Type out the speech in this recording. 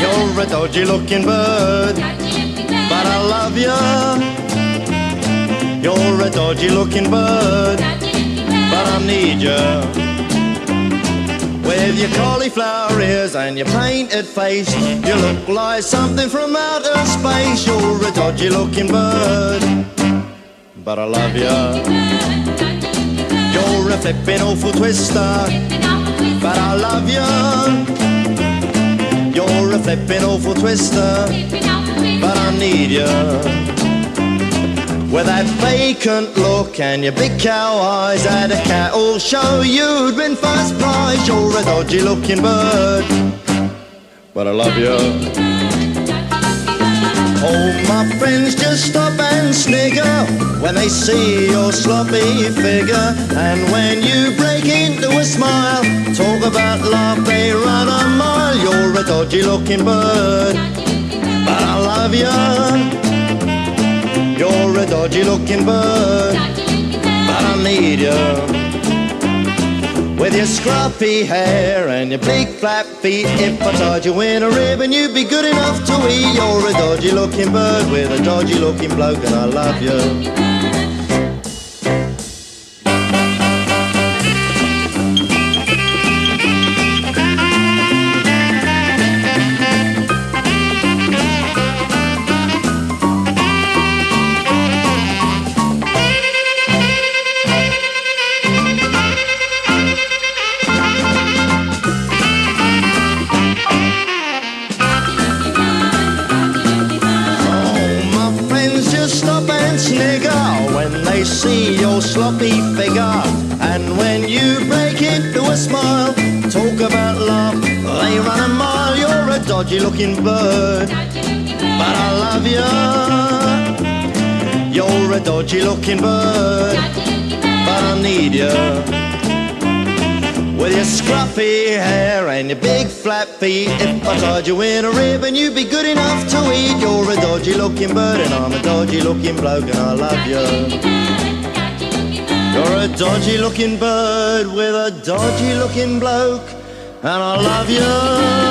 You're a dodgy looking bird, but I love you. You're a dodgy looking bird, but I need you. With your cauliflower ears and your painted face, you look like something from outer space. You're a dodgy looking bird, but I love you. You're a flippin' awful twister, but I love you. You're a flippin' awful twister, but I need you. With that vacant look and your big cow eyes at a cattle show, you'd win first prize. You're a dodgy looking bird, but I love you. All my friends just stop and snigger when they see your sloppy figure. And when you break into a smile, talk about love, they run a mile. You're a dodgy looking bird, but I love you. You're a dodgy looking bird, but I need you. With your scruffy hair and your big flat feet, if I tied you in a ribbon, you'd be good enough to eat. You're a dodgy looking bird with a dodgy looking bloke, and I love you. When they see your sloppy figure, and when you break into a smile, talk about love, they run a mile. You're a dodgy looking bird, but I love you. You're a dodgy looking bird, but I need you. With your scruffy hair and your big flat feet, if I tied you in a ribbon, you'd be good enough to eat. You're a dodgy looking bird, and I'm a dodgy looking bloke, and I love you. You're a dodgy looking bird with a dodgy looking bloke, and I love you.